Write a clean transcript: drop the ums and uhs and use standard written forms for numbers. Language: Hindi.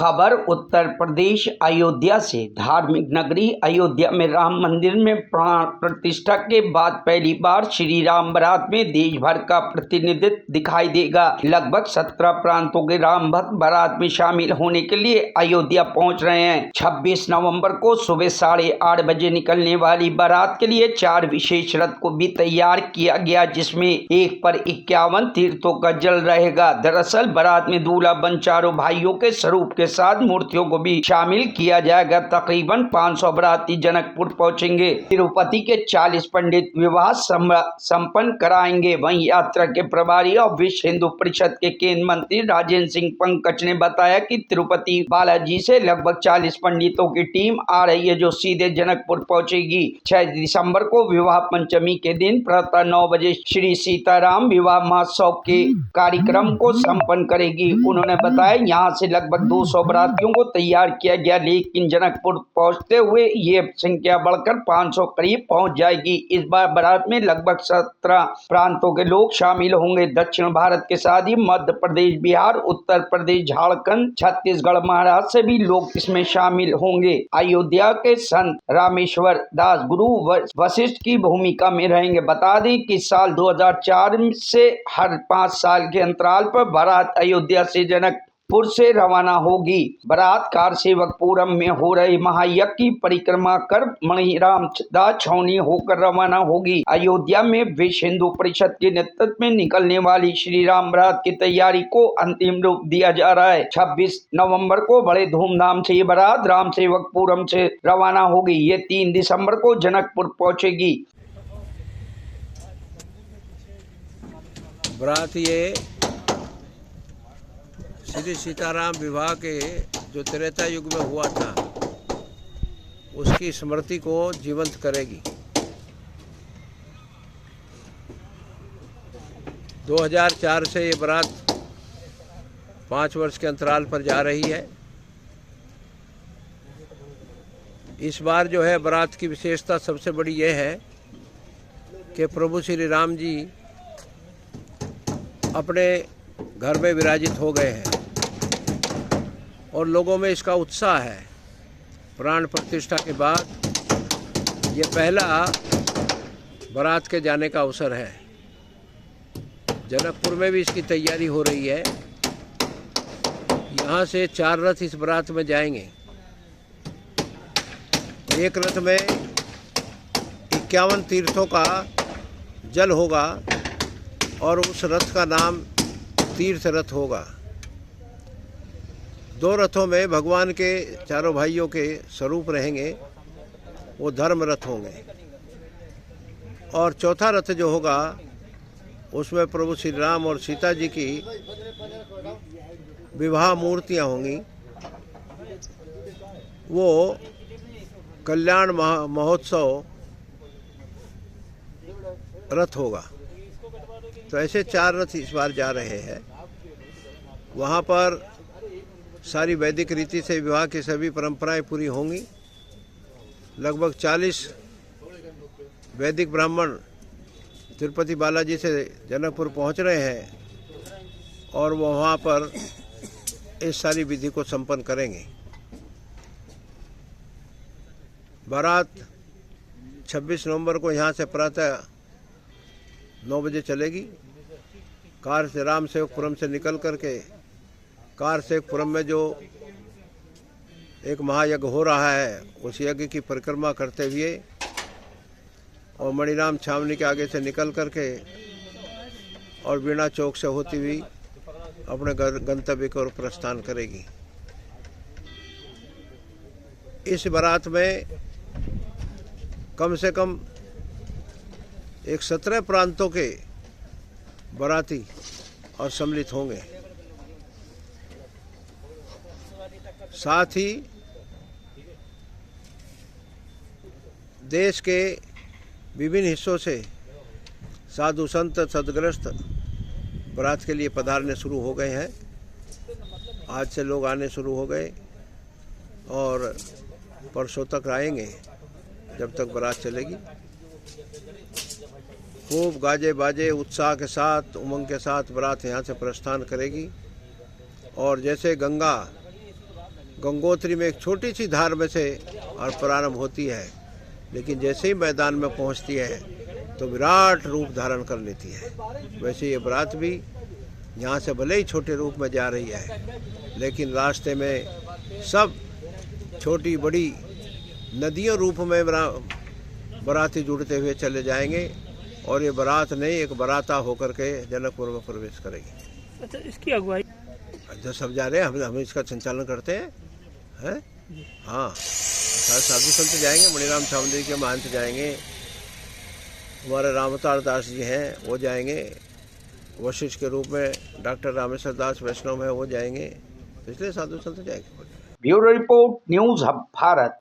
खबर उत्तर प्रदेश अयोध्या से। धार्मिक नगरी अयोध्या में राम मंदिर में प्राण प्रतिष्ठा के बाद पहली बार श्री राम बारात में देश भर का प्रतिनिधित्व दिखाई देगा। लगभग 17 प्रांतों के राम भक्त बारात में शामिल होने के लिए अयोध्या पहुंच रहे हैं। 26 नवंबर को सुबह 8:30 बजे निकलने वाली बारात के लिए 4 विशेष रथ को भी तैयार किया गया, जिसमें एक पर 51 तीर्थों का जल रहेगा। दरअसल बारात में दूल्हा बन चारों भाइयों के स्वरूप के साथ मूर्तियों को भी शामिल किया जाएगा। तकरीबन 500 बाराती जनकपुर पहुंचेंगे। तिरुपति के 40 पंडित विवाह संपन्न कराएंगे। वहीं यात्रा के प्रभारी और विश्व हिंदू परिषद के केंद्रीय मंत्री राजेंद्र सिंह पंकज ने बताया कि तिरुपति बालाजी से लगभग 40 पंडितों की टीम आ रही है, जो सीधे जनकपुर पहुंचेगी। 6 दिसंबर को विवाह पंचमी के दिन प्रातः 9 बजे श्री सीताराम विवाह महोत्सव के कार्यक्रम को संपन्न करेगी। उन्होंने बताया यहाँ से लगभग 200 बारातियों को तैयार किया गया, लेकिन जनकपुर पहुंचते हुए ये संख्या बढ़कर 500 करीब पहुंच जाएगी। इस बार बारात में लगभग 17 प्रांतों के लोग शामिल होंगे। दक्षिण भारत के साथ ही मध्य प्रदेश, बिहार, उत्तर प्रदेश, झारखंड, छत्तीसगढ़, महाराष्ट्र से भी लोग इसमें शामिल होंगे। अयोध्या के संत रामेश्वर दास गुरु वशिष्ठ की भूमिका में रहेंगे। बता दें कि साल 2004 से हर 5 साल के अंतराल पर बारात अयोध्या से जनकपुर से रवाना होगी। बारात कार सेवकपुरम में हो रहे महायज्ञ की परिक्रमा कर मणिराम दास छावनी होकर रवाना होगी। अयोध्या में विश्व हिंदू परिषद के नेतृत्व में निकलने वाली श्री राम बारात की तैयारी को अंतिम रूप दिया जा रहा है। 26 नवंबर को बड़े धूमधाम से ये बारात राम सेवकपुरम से रवाना होगी। ये 3 दिसंबर को जनकपुर पहुंचेगी। बारात ये श्री सीताराम विवाह के जो त्रेता युग में हुआ था, उसकी स्मृति को जीवंत करेगी। 2004 से ये बारात 5 वर्ष के अंतराल पर जा रही है। इस बार जो है बारात की विशेषता सबसे बड़ी ये है कि प्रभु श्री राम जी अपने घर में विराजित हो गए हैं और लोगों में इसका उत्साह है। प्राण प्रतिष्ठा के बाद ये पहला बारात के जाने का अवसर है। जनकपुर में भी इसकी तैयारी हो रही है। यहाँ से 4 रथ इस बारात में जाएंगे। एक रथ में 51 तीर्थों का जल होगा और उस रथ का नाम तीर्थ रथ होगा। 2 रथों में भगवान के चारों भाइयों के स्वरूप रहेंगे, वो धर्म रथ होंगे। और चौथा रथ जो होगा उसमें प्रभु श्री राम और सीता जी की विवाह मूर्तियां होंगी। वो कल्याण महोत्सव रथ होगा। तो ऐसे 4 रथ इस बार जा रहे हैं। वहाँ पर सारी वैदिक रीति से विवाह की सभी परंपराएं पूरी होंगी। लगभग 40 वैदिक ब्राह्मण तिरुपति बालाजी से जनकपुर पहुँच रहे हैं और वो वहाँ पर इस सारी विधि को संपन्न करेंगे। बारात 26 नवंबर को यहाँ से प्रातः 9 बजे चलेगी। कार से राम सेवकपुरम से निकल करके कार सेवकपुरम में जो एक महायज्ञ हो रहा है, उस यज्ञ की परिक्रमा करते हुए और मणिराम छावनी के आगे से निकल करके और वीणा चौक से होती हुई अपने गंतव्य की ओर प्रस्थान करेगी। इस बारात में कम से कम 17 प्रांतों के बाराती और सम्मिलित होंगे। साथ ही देश के विभिन्न हिस्सों से साधु संत सदग्रस्त बारात के लिए पधारने शुरू हो गए हैं। आज से लोग आने शुरू हो गए और परसों तक आएंगे जब तक बारात चलेगी। खूब गाजे बाजे उत्साह के साथ, उमंग के साथ बारात यहाँ से प्रस्थान करेगी। और जैसे गंगा गंगोत्री में एक छोटी सी धार में से और प्रारंभ होती है, लेकिन जैसे ही मैदान में पहुंचती है तो विराट रूप धारण कर लेती है। वैसे ये बारात भी यहाँ से भले ही छोटे रूप में जा रही है, लेकिन रास्ते में सब छोटी बड़ी नदियों रूप में बाराती जुड़ते हुए चले जाएंगे और ये बारात नहीं एक बाराता होकर के जनकपुर में प्रवेश करेगी। अच्छा, इसकी अगुवाई जो सब जा रहे हैं, हम इसका संचालन करते हैं, हैं? हाँ, साधु संत जाएंगे, मणिराम सामंतरी के महंत जाएंगे, हमारे रामअवतार दास जी हैं वो जाएंगे, वशिष्ठ के रूप में डॉक्टर रामेश्वर दास वैष्णव है वो जाएंगे, तो इसलिए साधु संत जाएंगे। Bureau report, news hub Bharat.